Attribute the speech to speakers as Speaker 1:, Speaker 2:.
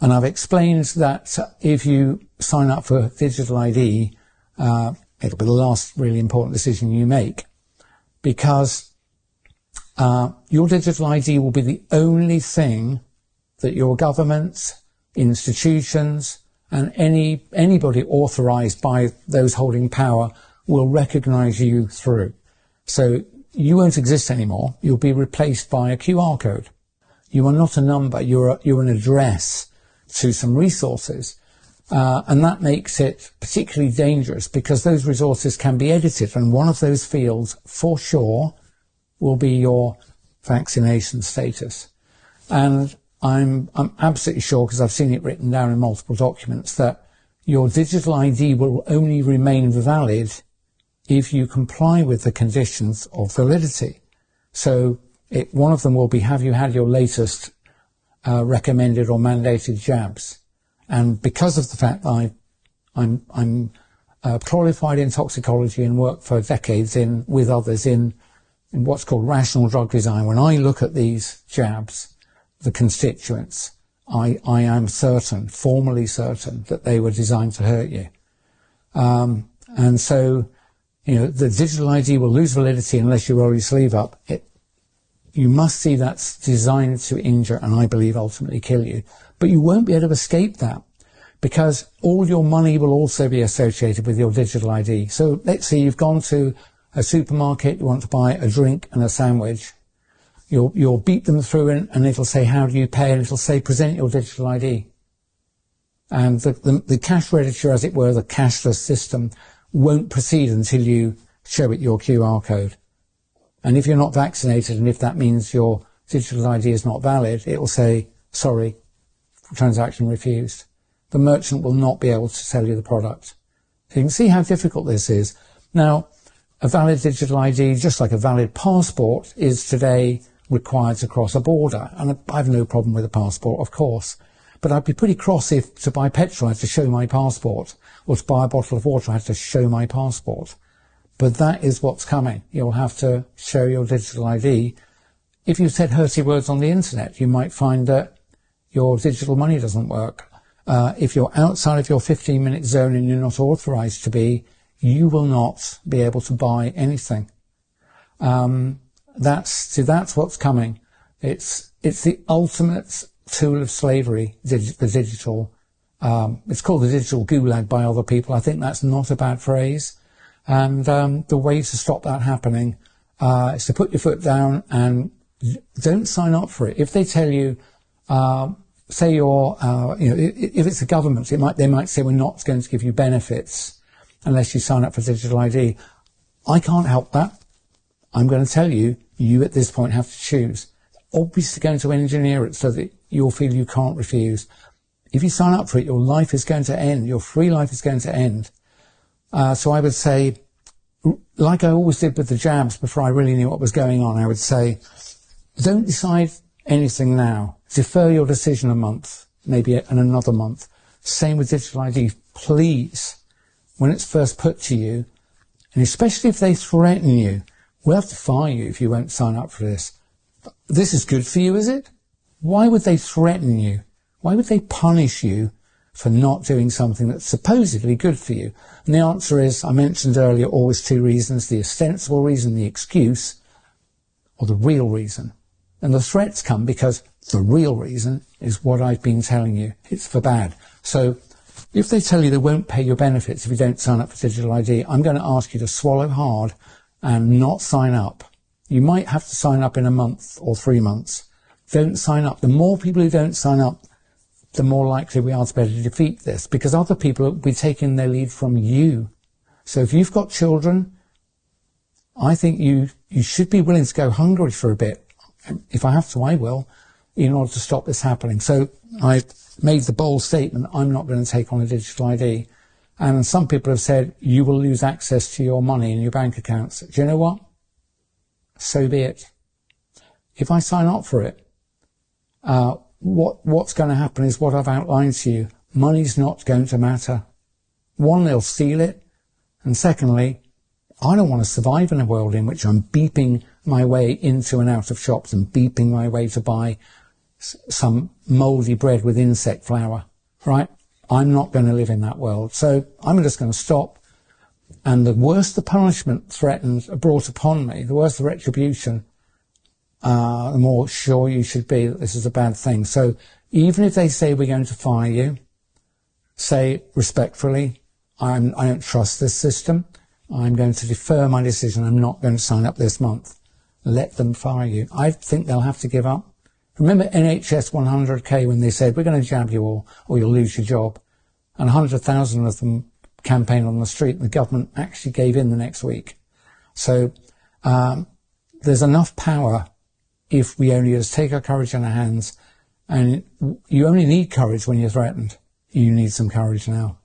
Speaker 1: And I've explained that if you sign up for digital ID, it'll be the last really important decision you make, because your digital ID will be the only thing that your government, institutions, and anybody authorized by those holding power will recognize you through. So you won't exist anymore. You'll be replaced by a QR code. You are not a number. You're an address to some resources. And that makes it particularly dangerous because those resources can be edited. And one of those fields, for sure, will be your vaccination status. And I'm absolutely sure, because I've seen it written down in multiple documents, that your digital ID will only remain valid if you comply with the conditions of validity. So one of them will be, have you had your latest recommended or mandated jabs? And because of the fact that I'm qualified in toxicology and worked for decades with others in what's called rational drug design, when I look at these jabs, the constituents, I am certain, formally certain, that they were designed to hurt you. And so, the digital ID will lose validity unless you roll your sleeve up. You must see that's designed to injure and, I believe, ultimately kill you. But you won't be able to escape that, because all your money will also be associated with your digital ID. So let's say you've gone to a supermarket, you want to buy a drink and a sandwich. You'll beat them through and it'll say, how do you pay? And it'll say, present your digital ID. And the cash register, as it were, the cashless system, won't proceed until you show it your QR code. And if you're not vaccinated, and if that means your digital ID is not valid, it will say, sorry, transaction refused. The merchant will not be able to sell you the product. So you can see how difficult this is. Now, a valid digital ID, just like a valid passport, is today required to cross a border. And I have no problem with a passport, of course. But I'd be pretty cross if to buy petrol I had to show my passport, or to buy a bottle of water I had to show my passport. But that is what's coming. You'll have to show your digital ID. If you said hurty words on the internet, you might find that your digital money doesn't work. If you're outside of your 15-minute zone and you're not authorized to be, you will not be able to buy anything. That's what's coming. It's the ultimate tool of slavery, the digital. It's called the digital gulag by other people. I think that's not a bad phrase. And the way to stop that happening is to put your foot down and don't sign up for it. If they tell you, say you're, if it's a government, they might say, we're not going to give you benefits unless you sign up for digital ID. I can't help that. I'm going to tell you, you at this point have to choose. Obviously going to engineer it so that you'll feel you can't refuse. If you sign up for it, your life is going to end. Your free life is going to end. So I would say, like I always did with the jabs before I really knew what was going on, I would say, don't decide anything now. Defer your decision a month, maybe another month. Same with digital ID. Please, when it's first put to you, and especially if they threaten you, we'll have to fire you if you won't sign up for this. This is good for you, is it? Why would they threaten you? Why would they punish you for not doing something that's supposedly good for you? And the answer is, I mentioned earlier, always two reasons: the ostensible reason, the excuse, or the real reason. And the threats come because the real reason is what I've been telling you. It's for bad. So if they tell you they won't pay your benefits if you don't sign up for digital ID, I'm going to ask you to swallow hard and not sign up. You might have to sign up in a month or 3 months. Don't sign up. The more people who don't sign up, the more likely we are to be able to defeat this, because other people will be taking their lead from you. So if you've got children, I think you should be willing to go hungry for a bit. If I have to, I will, in order to stop this happening. So I made the bold statement, I'm not going to take on a digital ID. And some people have said, you will lose access to your money in your bank accounts. Do you know what? So be it. If I sign up for it, what's going to happen is what I've outlined to you. Money's not going to matter. One, they'll steal it. And secondly, I don't want to survive in a world in which I'm beeping my way into and out of shops and beeping my way to buy some mouldy bread with insect flour, right? I'm not going to live in that world. So I'm just going to stop. And the worse the punishment threatened brought upon me, the worse the retribution, the more sure you should be that this is a bad thing. So even if they say we're going to fire you, say respectfully, I don't trust this system. I'm going to defer my decision. I'm not going to sign up this month. Let them fire you. I think they'll have to give up. Remember NHS 100k when they said, we're going to jab you all or you'll lose your job. And 100,000 of them campaigned on the street. The government actually gave in the next week. So there's enough power if we only just take our courage in our hands. And you only need courage when you're threatened. You need some courage now.